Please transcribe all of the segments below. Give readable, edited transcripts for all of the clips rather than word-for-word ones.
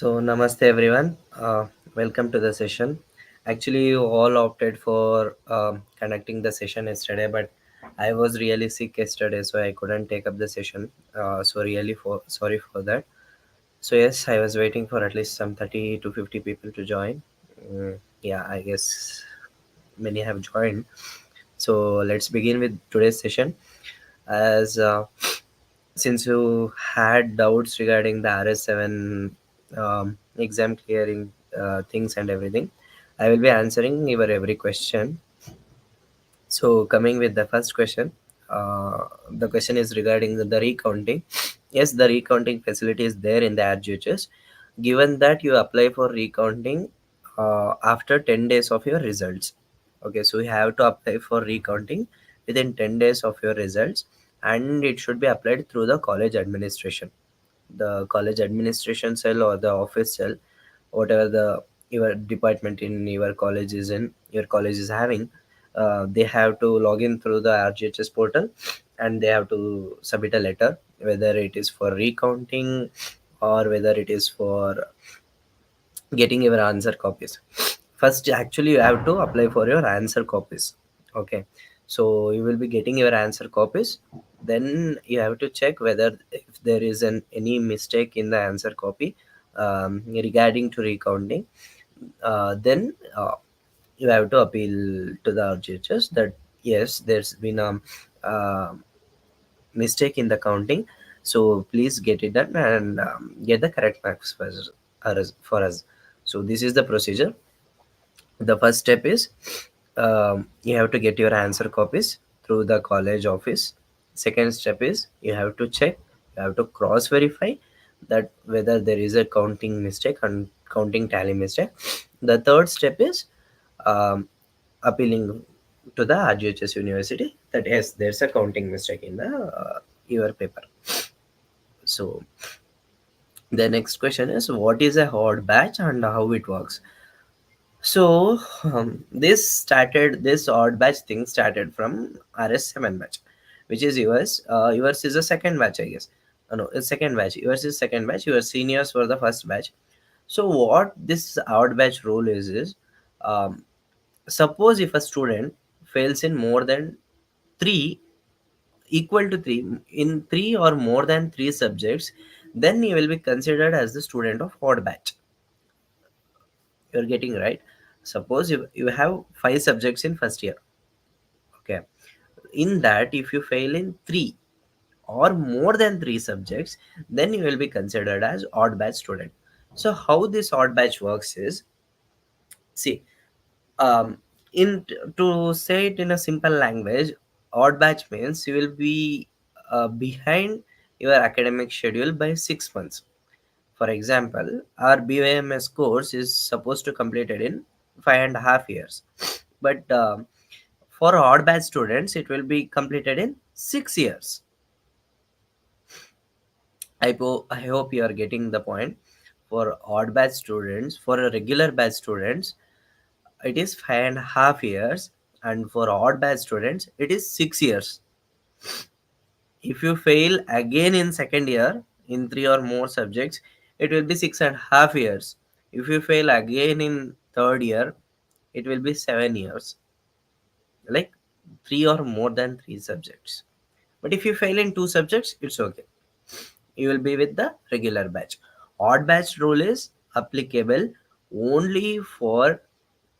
Namaste everyone. Welcome to the session. Actually, you all opted for conducting the session yesterday, but I was really sick yesterday, so I couldn't take up the session. So really, for sorry for that. So yes, I was waiting for at least some 30 to 50 people to join. Yeah, I guess many have joined. So let's begin with today's session. As since you had doubts regarding the RS7 exam clearing things and everything, I will be answering your every question. So, coming with the first question, the question is regarding the recounting. Yes, the recounting facility is there in the RGHS. Given that you apply for recounting after 10 days of your results. Okay, so you have to apply for recounting within 10 days of your results, and it should be applied through the college administration. The college administration cell or the office cell, whatever the your department in your college is having, they have to log in through the RGHS portal, and they have to submit a letter, whether it is for recounting or whether it is for getting your answer copies. First, actually, you have to apply for your answer copies. Okay, so you will be getting your answer copies. Then you have to check whether if there is any mistake in the answer copy regarding to recounting. Then you have to appeal to the RGHS that yes, there's been a uh, mistake in the counting, so please get it done and get the correct marks for us. So this is the procedure. The first step is, you have to get your answer copies through the college office. Second step is you have to check, you have to cross verify that whether there is a counting mistake and counting tally mistake. The third step is um, appealing to the RGHS university that yes, there's a counting mistake in the your paper. So the next question is, what is a hot batch and how it works? So this odd batch thing started from RS7 batch, which is yours. Yours is a second batch, I guess. No, it's second batch. Yours is second batch. Your seniors were the first batch. So what this odd batch rule is um, suppose if a student fails in more than three, equal to three, in three or more than three subjects, then you will be considered as the student of odd batch. You're getting right. Suppose you have five subjects in first year. Okay, in that if you fail in three or more than three subjects, then you will be considered as odd batch student. So how this odd batch works is, see, um in to say it in a simple language, odd batch means you will be behind your academic schedule by 6 months. For example, our BAMS course is supposed to complete it in 5.5 years, but for odd batch students, it will be completed in 6 years. I hope you are getting the point. For odd batch students, for a regular batch students, it is 5.5 years, and for odd batch students, it is 6 years. If you fail again in second year in three or more subjects, it will be 6.5 years. If you fail again in third year, it will be 7 years. Like three or more than three subjects. But if you fail in two subjects, it's okay. You will be with the regular batch. Odd batch rule is applicable only for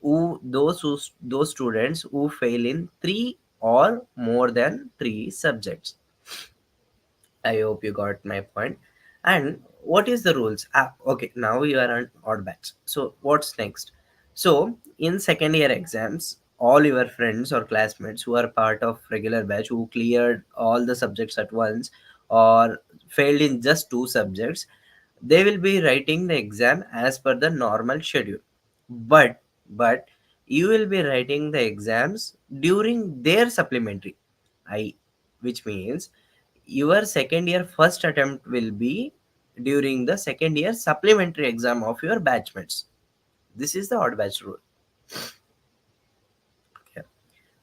those students who fail in three or more than three subjects. I hope you got my point. And what is the rules? Okay, now you are on odd batch. So what's next? So in second year exams, all your friends or classmates who are part of regular batch who cleared all the subjects at once or failed in just two subjects, they will be writing the exam as per the normal schedule. But you will be writing the exams during their supplementary. I Which means your second year first attempt will be during the second year supplementary exam of your batchmates. This is the odd batch rule. Okay.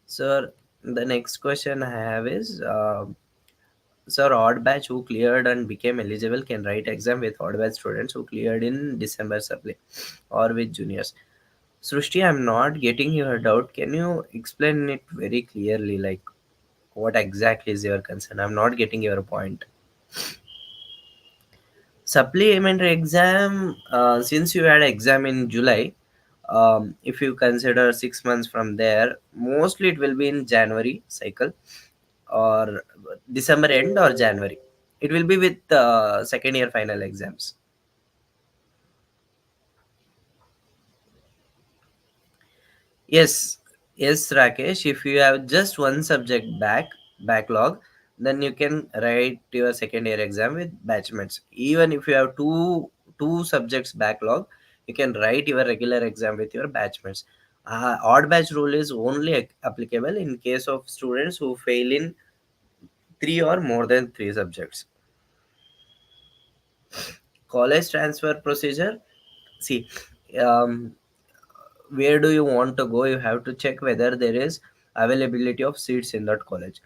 So the next question I have is, Sir, odd batch who cleared and became eligible can write exam with odd batch students who cleared in December supply or with juniors. Srushti, I'm not getting your doubt. Can you explain it very clearly? Like, what exactly is your concern? I'm not getting your point. Supplementary exam, since you had exam in July, if you consider 6 months from there, mostly it will be in January cycle or December end or January. It will be with second year final exams. Yes, yes, Rakesh. If you have just one subject backlog, then you can write your second year exam with batchmates. Even if you have two subjects backlog, you can write your regular exam with your batchmates. Odd batch rule is only applicable in case of students who fail in three or more than three subjects. College transfer procedure. See, um, where do you want to go? You have to check whether there is availability of seats in that college.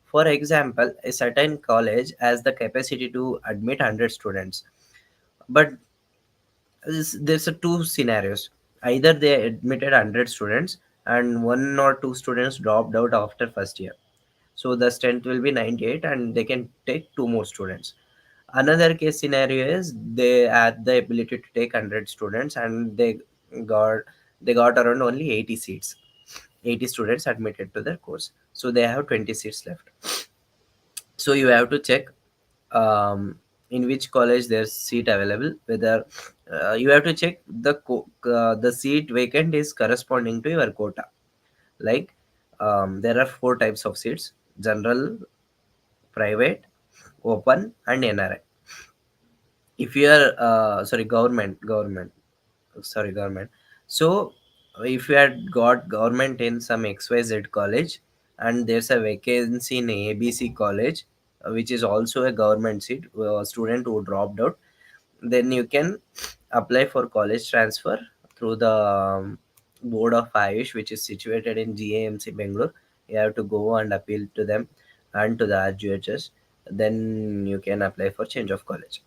For example, a certain college has the capacity to admit 100 students, but there's a two scenarios. Either they admitted 100 students and one or two students dropped out after first year, so the strength will be 98 and they can take two more students. Another case scenario is they had the ability to take 100 students and got they got around only 80 seats, 80 students admitted to their course, so they have 20 seats left. So you have to check in which college there's seat available, whether you have to check the seat vacant is corresponding to your quota. Like, there are four types of seats: general, private, open, and NRI. If you are sorry, government. So if you had got government in some XYZ college and there's a vacancy in ABC college, which is also a government seat, student who dropped out, then you can apply for college transfer through the board of Ayush, which is situated in GAMC Bangalore. You have to go and appeal to them and to the RGHS. Then you can apply for change of college,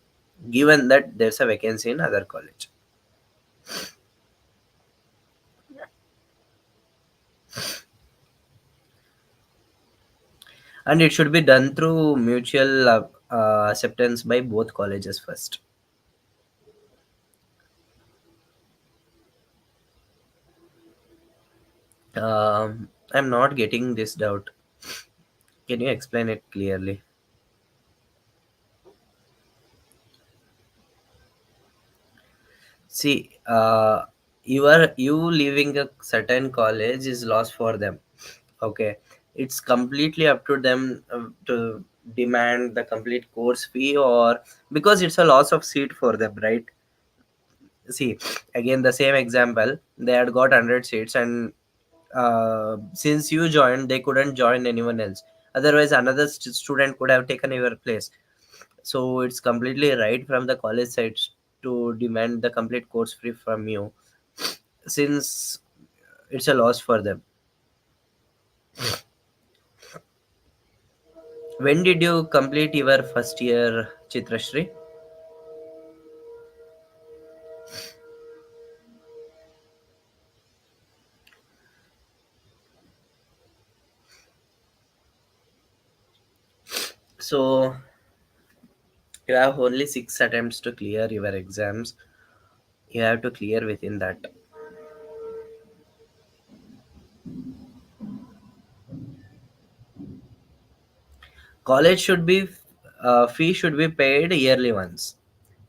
given that there's a vacancy in other college. And it should be done through mutual acceptance by both colleges first. I'm not getting this doubt. Can you explain it clearly? See, you leaving a certain college is loss for them. Okay, it's completely up to them to demand the complete course fee, or because it's a loss of seat for them, right? See, again the same example, they had got 100 seats and since you joined they couldn't join anyone else, otherwise another student could have taken your place. So it's completely right from the college side to demand the complete course free from you, since it's a loss for them. When did you complete your first year, Chitrashri? So you have only 6 attempts to clear your exams. You have to clear within that. College should be fee should be paid yearly once.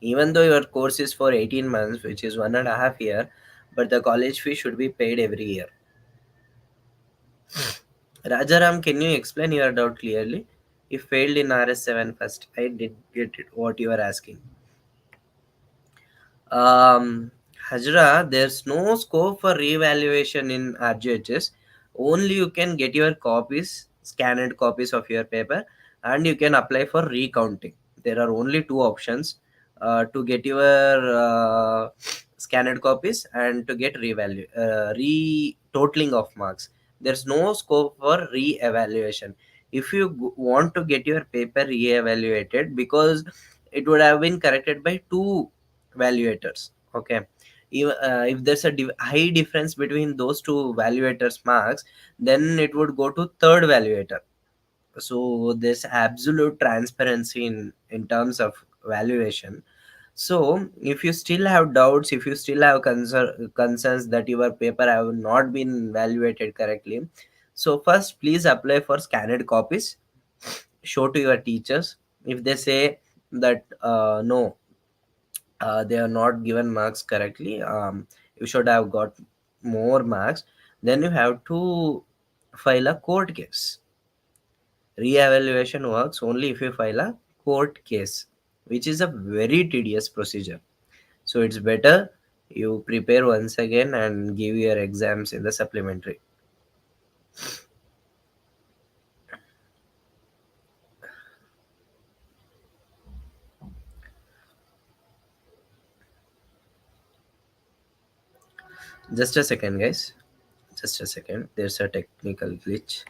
Even though your course is for 18 months, which is 1.5 year, but the college fee should be paid every year. Rajaram, can you explain your doubt clearly? You failed in RS7 first. I did get it, what you are asking. Hajra, there's no scope for revaluation in RGHS. Only you can get your copies, scanned copies of your paper, and you can apply for recounting. There are only two options to get your scanned copies and to get re totaling of marks. There's no scope for re-evaluation. if you want to get your paper re-evaluated, because it would have been corrected by two evaluators. Okay, if there's a high difference between those two evaluators marks, then it would go to third evaluator. So there's absolute transparency in terms of valuation. So if you still have doubts, if you still have concerns that your paper have not been evaluated correctly, so first please apply for scanned copies, show to your teachers. If they say that no, they are not given marks correctly, you should have got more marks, then you have to file a court case. Re-evaluation works only if you file a court case, which is a very tedious procedure. So it's better you prepare once again and give your exams in the supplementary. Just a second, guys. Just a second. There's a technical glitch.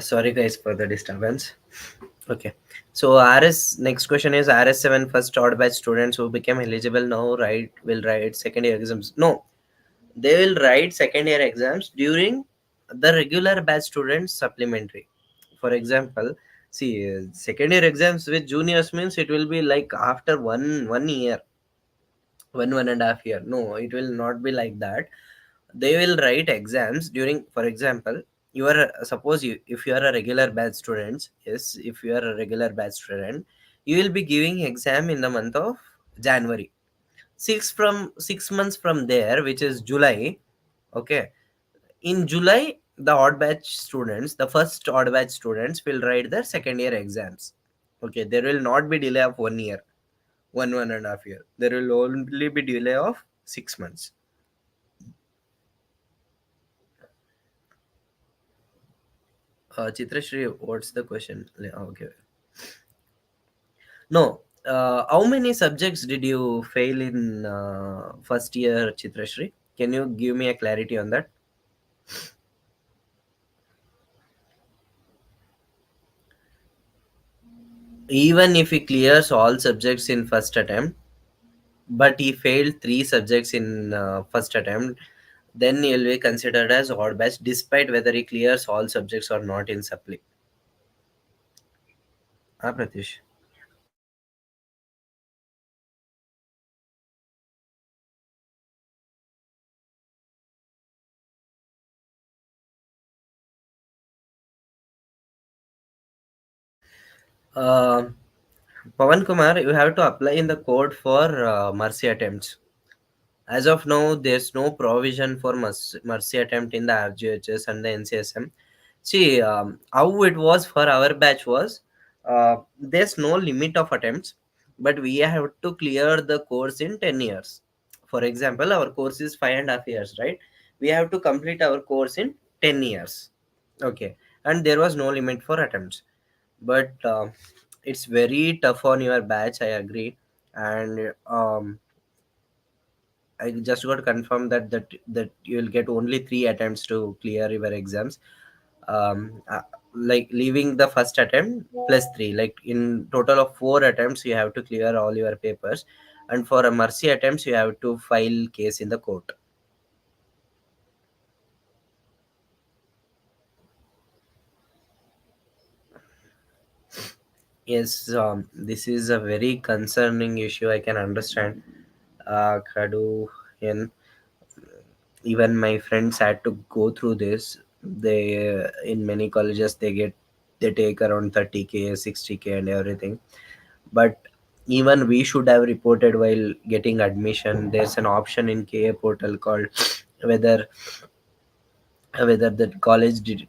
Sorry, guys, for the disturbance. Okay. So RS next question is RS7 first order batch students who became eligible now will write second year exams. No, they will write second year exams during the regular batch students supplementary. For example, see, second year exams with juniors means it will be like after one year, one and a half year. No, it will not be like that. They will write exams during, for example, you are suppose you, if you are a regular batch student, yes, if you are a regular batch student, you will be giving exam in the month of January. 6 months from there, which is July. Okay, in July, the odd batch students, the first odd batch students will write their second year exams. Okay, there will not be delay of 1 year, one and a half year. There will only be delay of 6 months. Chitrashri, what's the question? Okay. No. How many subjects did you fail in first year, Chitrashri? Can you give me a clarity on that? Even if he clears all subjects in first attempt, but he failed three subjects in first attempt, then he will be considered as odd batch, despite whether he clears all subjects or not in supply. Pratish. Uh, Pavan Kumar, you have to apply in the code for mercy attempts. As of now, there's no provision for mercy attempt in the RGHS and the NCSM. See, how it was for our batch was, there's no limit of attempts, but we have to clear the course in 10 years. For example, our course is 5.5 years, right? We have to complete our course in 10 years. Okay. And there was no limit for attempts. But it's very tough on your batch, I agree. And I just got confirmed that you'll get only 3 attempts to clear your exams. Um, uh, like leaving the first attempt plus 3, like in total of 4 attempts, you have to clear all your papers, and for a mercy attempts, you have to file case in the court. Yes, this is a very concerning issue. I can understand. Kadu, and even my friends had to go through this. They in many colleges they take around 30K, 60K, and everything. But even we should have reported while getting admission. There's an option in KA portal called whether whether the college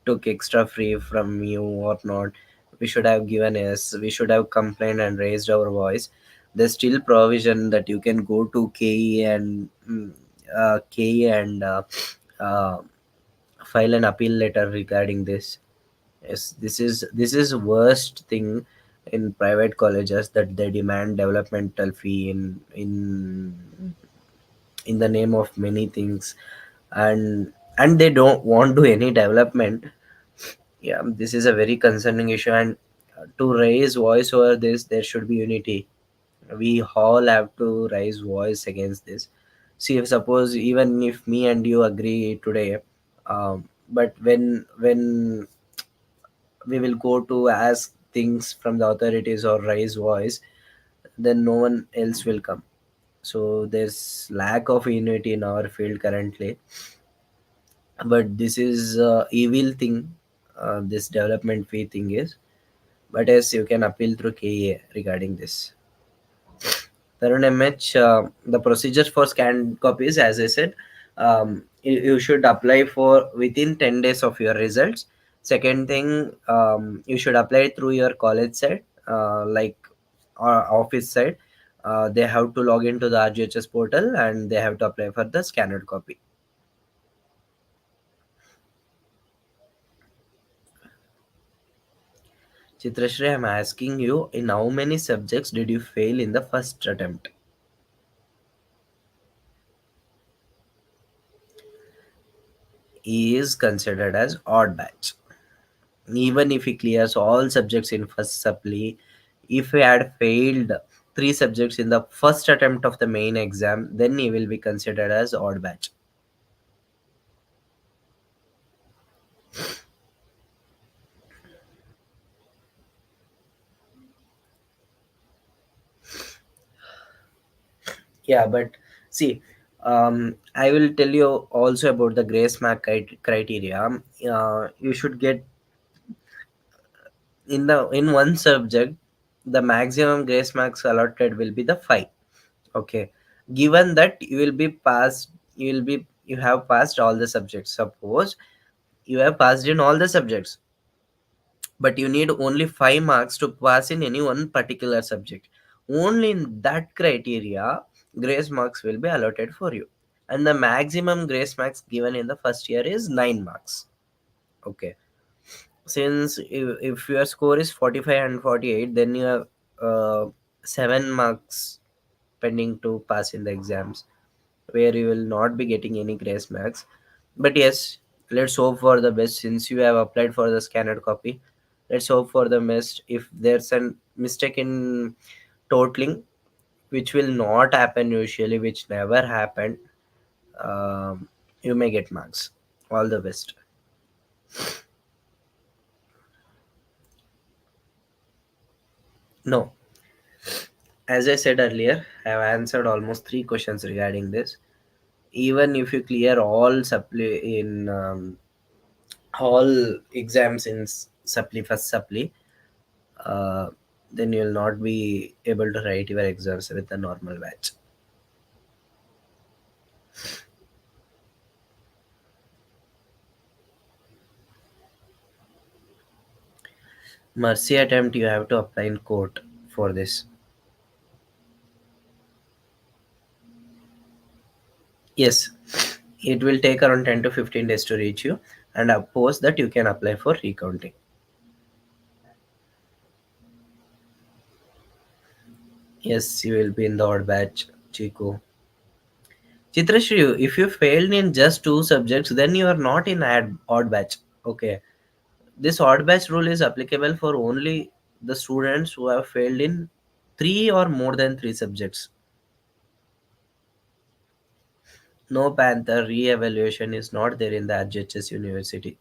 took extra free from you or not. We should have given us, we should have complained and raised our voice. There's still provision that you can go to KE and uh, file an appeal letter regarding this. Yes, this is worst thing in private colleges, that they demand developmental fee in the name of many things, and they don't want to any development. Yeah, this is a very concerning issue, and to raise voice over this, there should be unity. We all have to raise voice against this. See, if suppose even if me and you agree today, but when we will go to ask things from the authorities or raise voice, then no one else will come. So there's lack of unity in our field currently. But this is evil thing, this development fee thing is. But yes, you can appeal through KA regarding this. Tarun MH, the procedures for scanned copies, as I said, you should apply for within 10 days of your results. Second thing, you should apply through your college side, like office side. They have to log into the RGHS portal and they have to apply for the scanned copy. Chitrashri, I'm asking you, in how many subjects did you fail in the first attempt? He is considered as odd batch. Even if he clears all subjects in first supply, if he had failed 3 subjects in the first attempt of the main exam, then he will be considered as odd batch. Yeah, but see, I will tell you also about the grace mark criteria. You should get in one subject, the maximum grace marks allotted will be the 5. Okay, given that you have passed all the subjects. Suppose you have passed in all the subjects, but you need only 5 marks to pass in any one particular subject. Only in that criteria, grace marks will be allotted for you, and the maximum grace marks given in the first year is 9 marks. Okay, since if your score is 45 and 48, then you have 7 marks pending to pass in the exams, where you will not be getting any grace marks. But yes, let's hope for the best. Since you have applied for the scanned copy, let's hope for the best. If there's a mistake in totaling, which will not happen usually, which never happened, you may get marks. All the best. No, as I said earlier, I have answered almost 3 questions regarding this. Even if you clear all exams in supply first supply, uh, then you'll not be able to write your exams with a normal batch. Mercy attempt you have to apply in court for this. Yes, it will take around 10 to 15 days to reach you, and post that you can apply for recounting. Yes, you will be in the odd batch, Chico. Chitrashri, if you failed in just two subjects, then you are not in odd batch. Okay. This odd batch rule is applicable for only the students who have failed in three or more than three subjects. No Panther re-evaluation is not there in the RHS University.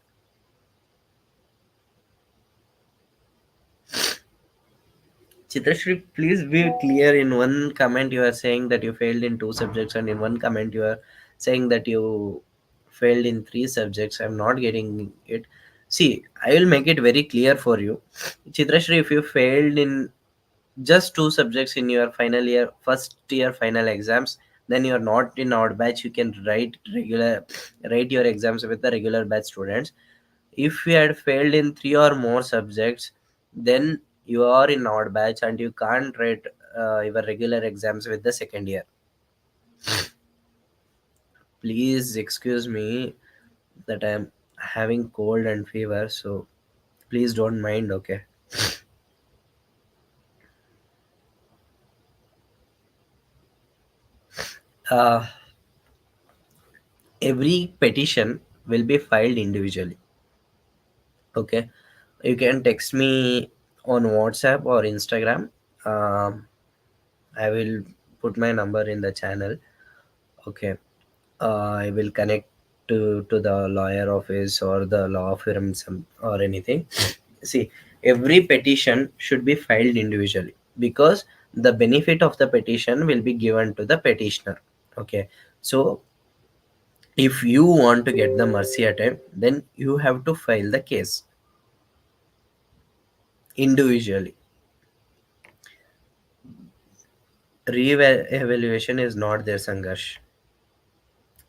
Chitrashri, please be clear. In one comment, you are saying that you failed in two subjects, and in one comment, you are saying that you failed in three subjects. I'm not getting it. See, I will make it very clear for you. Chitrashri, if you failed in just two subjects in your final year, first year final exams, then you are not in odd batch. You can write your exams with the regular batch students. If you had failed in three or more subjects, then you are in odd batch and you can't write your regular exams with the second year. Please excuse me that I'm having cold and fever, so please don't mind, okay? uh, every petition will be filed individually. Okay, you can text me on WhatsApp or Instagram. um, I will put my number in the channel. Okay, I will connect to the lawyer office or the law firm or anything. See, every petition should be filed individually, because the benefit of the petition will be given to the petitioner. Okay, so if you want to get the mercy attempt, then you have to file the case individually. Re-evaluation is not there, Sangarsh.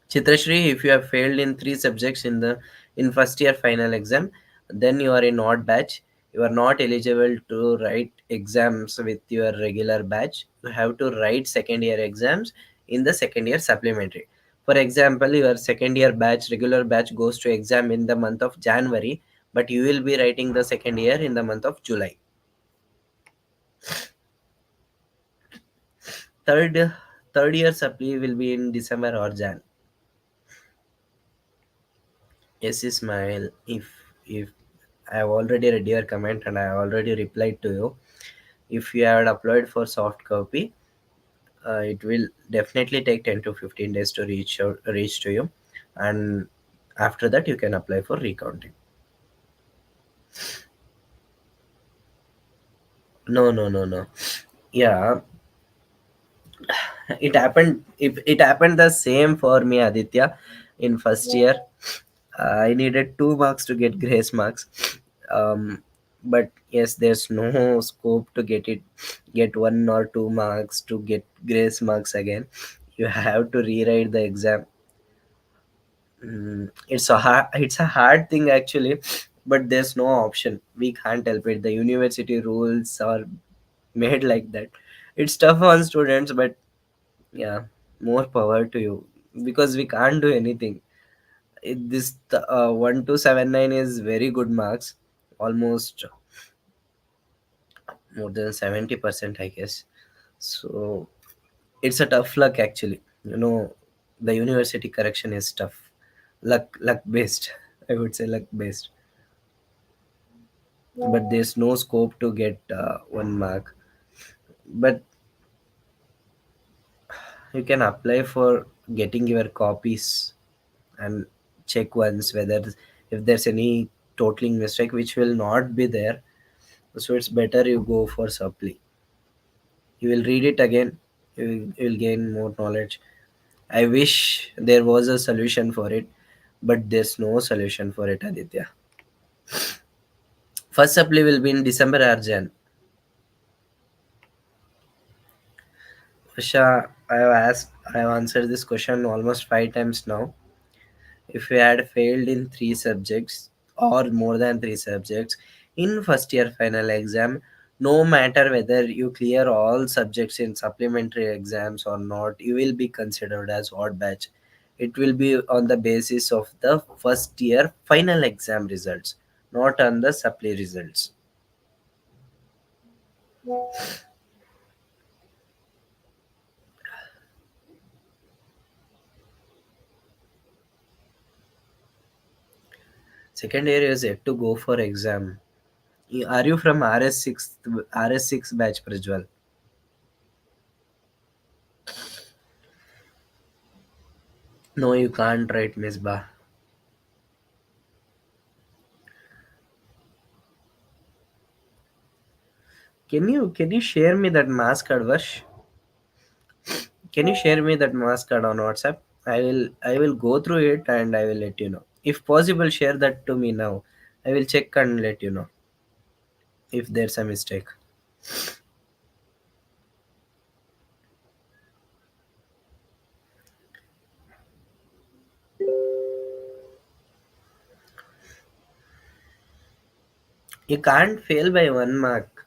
Chitrashri, if you have failed in three subjects in first year final exam, then you are in odd batch. You are not eligible to write exams with your regular batch. You have to write second year exams in the second year supplementary. For example, your second year batch, regular batch goes to exam in the month of January, but you will be writing the second year in the month of July. Third third year supply will be in December or Jan. Yes, Ismail. If I have already read your comment and I have already replied to you. If you had applied for soft copy, it will definitely take 10 to 15 days to reach to you, and after that you can apply for recounting. No, no, no, no. Yeah, it happened the same for me, Aditya. In first year, I needed 2 marks to get grace marks. But yes, there's no scope to get 1 or 2 marks to get grace marks again. You have to rewrite the exam. It's a hard thing actually, but there's no option. We can't help it. The university rules are made like that. It's tough on students, but yeah, more power to you, because we can't do anything. This 1279 is very good marks, almost more than 70%, I guess. So it's a tough luck actually. The university correction is tough. Luck based. I would say luck based. But there's no scope to get 1 mark. But you can apply for getting your copies and check once whether if there's any totaling mistake, which will not be there. So it's better you go for supply. You will read it again. You will gain more knowledge. I wish there was a solution for it, but there's no solution for it, Aditya. First supply will be in December or Jan. Usha, I have answered this question almost 5 times now. If you had failed in three subjects or more than three subjects, In first year final exam, no matter whether you clear all subjects in supplementary exams or not, you will be considered as odd batch. It will be on the basis of the first year final exam results, not on the supply results. Second year is yet to go for exam. Are you from RS6 batch, Prajwal? No, you can't write Misbah. Can you share me that mask card, Vash? Can you share me that mask card on WhatsApp? I will go through it and I will let you know. If possible, share that to me now. I will check and let you know if there's a mistake. You can't fail by 1 mark.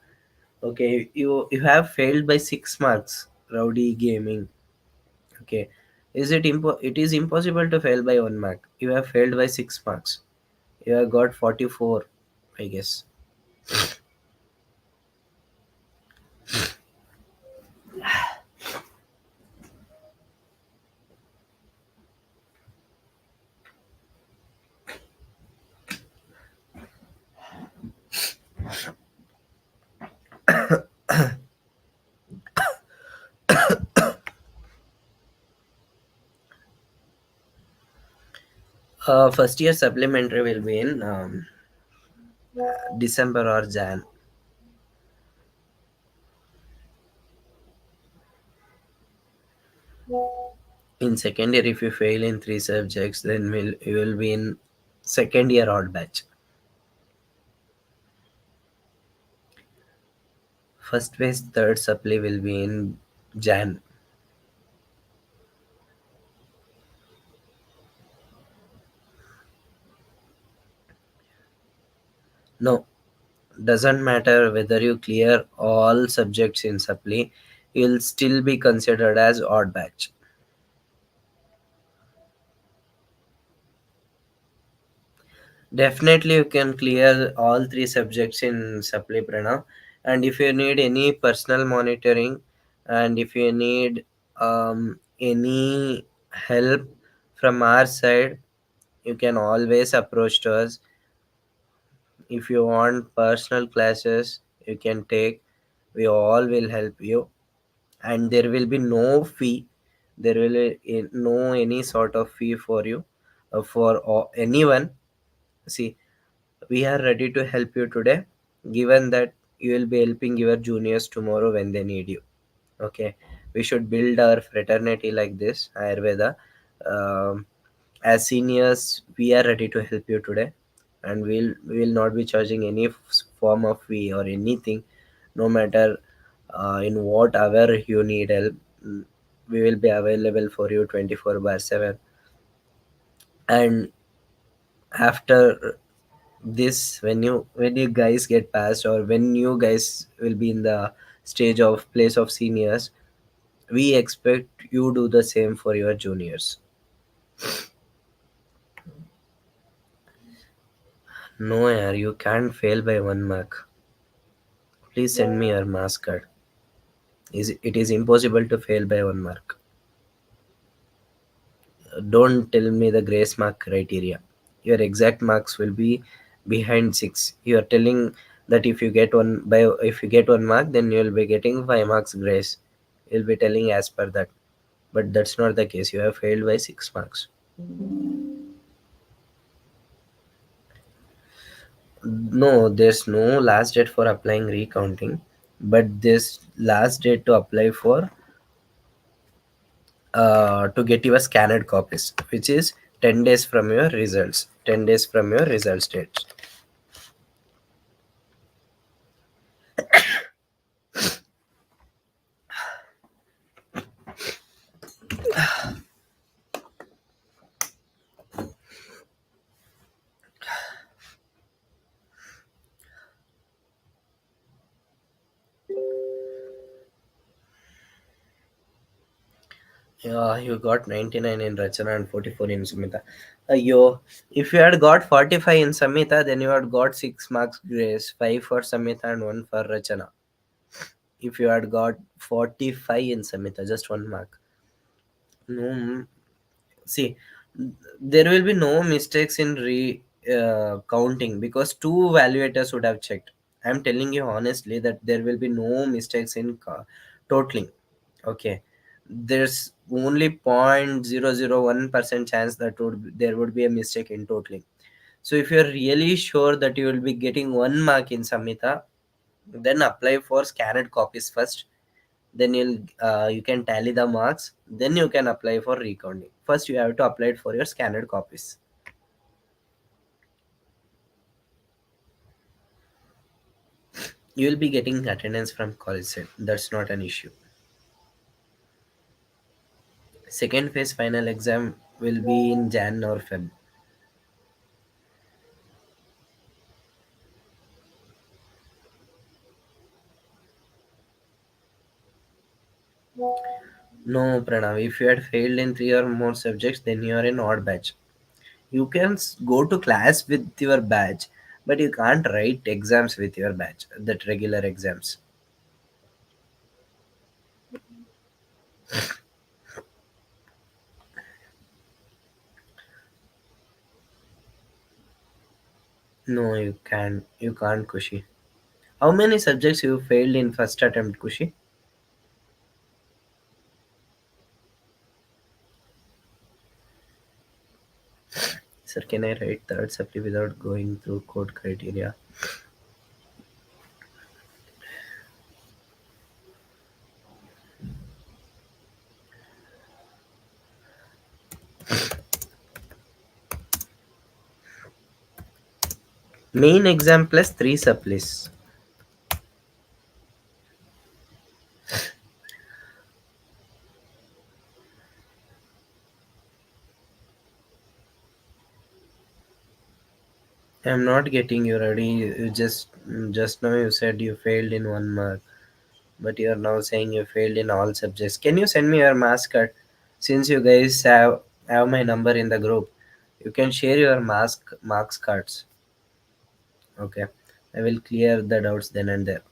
Okay, you have failed by 6 marks. Rowdy gaming. Okay, it is impossible to fail by 1 mark. You have failed by 6 marks. You have got 44, I guess. First year supplementary will be in December or Jan. In second year, if you fail in 3 subjects, then you will be in second year odd batch. First phase, third supply will be in Jan. No, doesn't matter whether you clear all subjects in supply, you'll still be considered as odd batch. Definitely, you can clear all 3 subjects in supply, Pranav. And if you need any personal monitoring, and if you need any help from our side, you can always approach to us. If you want personal classes, you can take. We all will help you, and there will be no fee. There will be no any sort of fee for you, for anyone. See, we are ready to help you today, given that you will be helping your juniors tomorrow when they need you. Okay, we should build our fraternity like this, Ayurveda. Um, as seniors, we are ready to help you today, and we will not be charging any form of fee or anything, no matter in what hour you need help. mm, We will be available for you 24/7. And after this, when you guys get passed, or when you guys will be in the stage of place of seniors, we expect you do the same for your juniors. No, yaar, you can't fail by 1 mark. Please send me your mask card. It is impossible to fail by 1 mark. Don't tell me the grace mark criteria. Your exact marks will be behind 6. You are telling that if you get 1 mark, then you will be getting 5 marks grace. You'll be telling as per that. But that's not the case. You have failed by 6 marks. No, there's no last date for applying recounting, but this last date to apply for to get your scanned copies, which is 10 days from your results. 10 days from your results date. You got 99 in Rachana and 44 in Samhita. If you had got 45 in Samhita, then you had got 6 marks grace, 5 for Samhita and 1 for Rachana. If you had got 45 in Samhita, just 1 mark. No, see, there will be no mistakes in counting because two evaluators would have checked. I'm telling you honestly that there will be no mistakes in totaling. Okay, there's only 0.001% chance that there would be a mistake in totaling. So if you're really sure that you will be getting 1 mark in Samhita, then apply for scanned copies first. Then you can tally the marks, then you can apply for recounting. First you have to apply it for your scanned copies. You will be getting attendance from college side, that's not an issue. Second phase final exam will be in Jan or Feb. No, Pranav, if you had failed in 3 or more subjects, then you are in odd batch. You can go to class with your batch, but you can't write exams with your batch, that regular exams. No, you can't, Kushi. How many subjects you failed in first attempt, Kushi? Sir, can I write third supply without going through code criteria? Main exam plus 3 supplies. I'm not getting you ready. You just now you said you failed in 1 mark, but you are now saying you failed in all subjects. Can you send me your mask card? Since you guys have my number in the group, you can share your mask marks cards. Okay, I will clear the doubts then and there.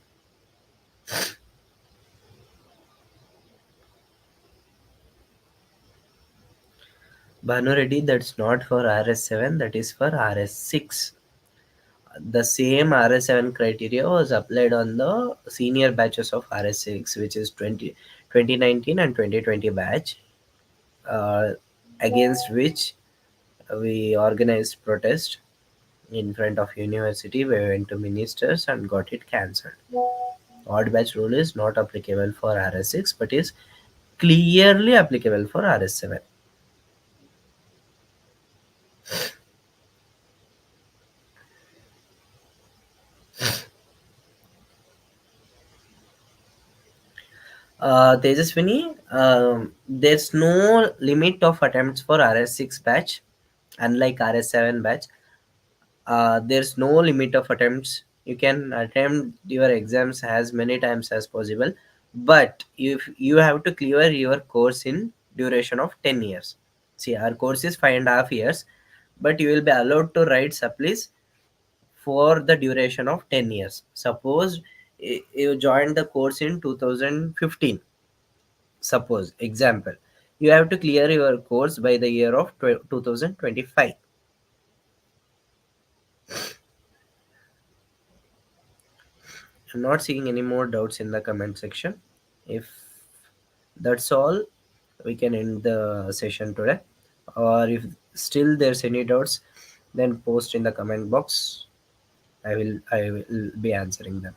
Bhanu Reddy, that's not for RS7, that is for RS6. The same RS7 criteria was applied on the senior batches of RS6, which is 2019 and 2020 batch, uh, against which we organized protest in front of university. We went to ministers and got it cancelled. Odd batch rule is not applicable for RS6, but is clearly applicable for RS7. Tejaswini, there's no limit of attempts for RS6 batch, unlike RS7 batch. There's no limit of attempts. You can attempt your exams as many times as possible, but if you have to clear your course in duration of 10 years. See, our course is 5.5 years, but you will be allowed to write supplies for the duration of 10 years. Suppose you joined the course in 2015. Suppose example, you have to clear your course by the year of 2025. I'm not seeing any more doubts in the comment section. If that's all, we can end the session today. Or if still there's any doubts, then post in the comment box. I will be answering them.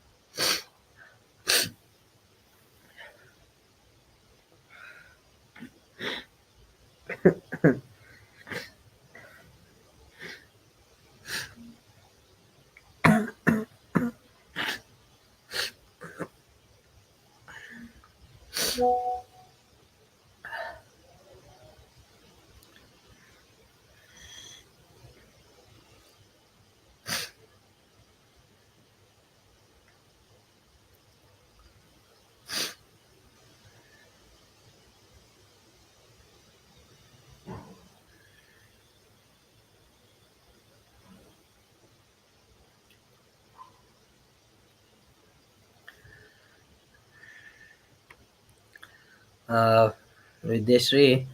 Uh, Vidyashri,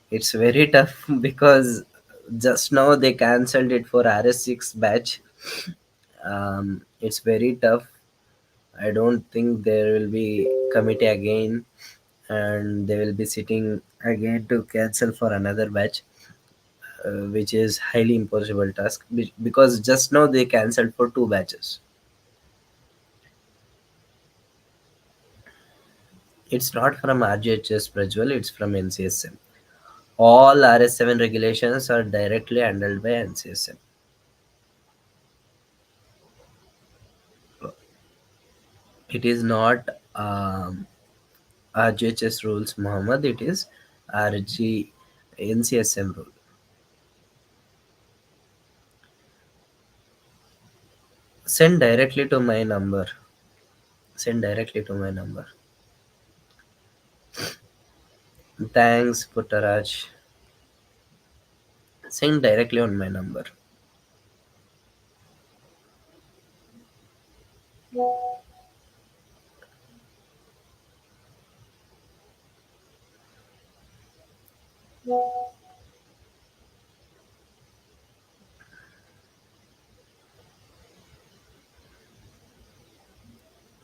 it's very tough because just now they cancelled it for RS6 batch. It's very tough. I don't think there will be committee again, and they will be sitting again to cancel for another batch, which is highly impossible task because just now they cancelled for two batches. It's not from RGHS Prajwal, it's from NCSM. All RS7 regulations are directly handled by NCSM. It is not RGHS rules, Muhammad. It is RG NCSM rule. Send directly to my number. Send directly to my number. Thanks, Puttaraj. Send directly on my number.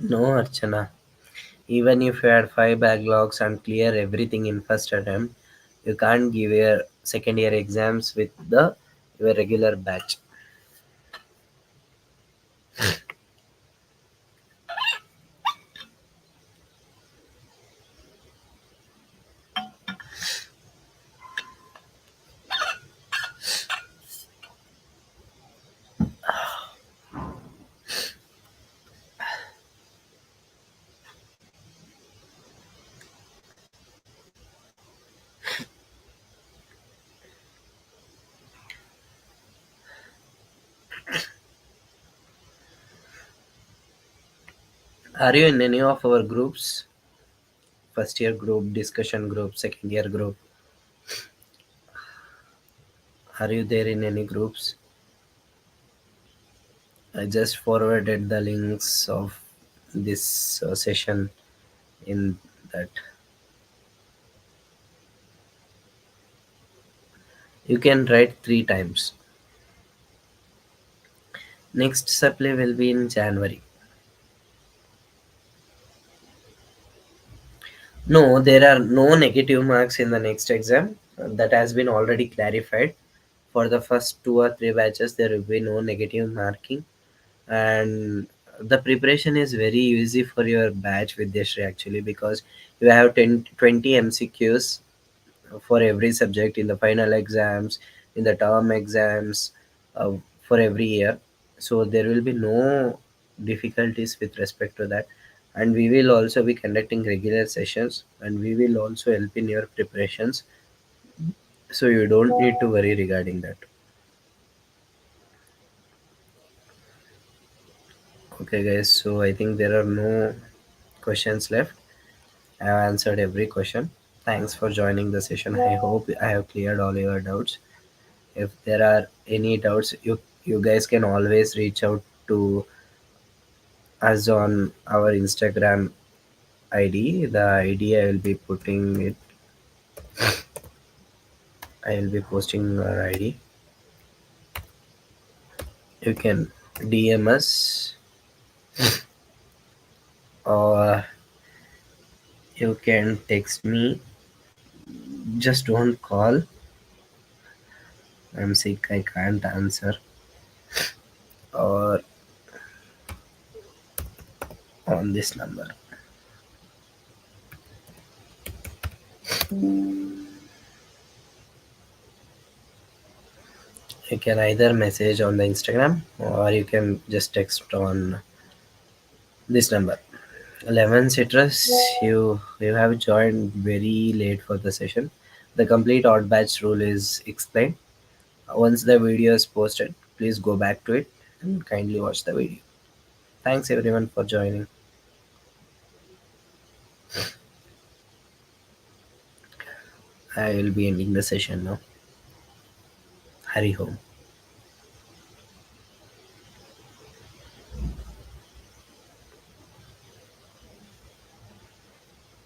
No, Archana. Even if you had five backlogs and clear everything in first attempt, you can't give your second year exams with the your regular batch. Are you in any of our groups? First year group, discussion group, second year group. Are you there in any groups? I just forwarded the links of this session in that. You can write three times. Next supply will be in January. No, there are no negative marks in the next exam. That has been already clarified. For the first two or three batches, there will be no negative marking, and the preparation is very easy for your batch with this actually because you have 20 MCQs for every subject in the final exams, in the term exams, for every year. So there will be no difficulties with respect to that. And we will also be conducting regular sessions, and we will also help in your preparations. So you don't need to worry regarding that. Okay, guys. So I think there are no questions left. I have answered every question. Thanks for joining the session. I hope I have cleared all your doubts. If there are any doubts, you guys can always reach out to us on our Instagram ID. The ID I will be posting our ID. You can DM us, or you can text me. Just don't call. I'm sick, I can't answer. Or on this number. You can either message on the Instagram, or you can just text on this number. 11 Citrus, you have joined very late for the session. The complete odd batch rule is explained. Once the video is posted, please go back to it and kindly watch the video. Thanks everyone for joining. I will be ending the session now. Hari Home.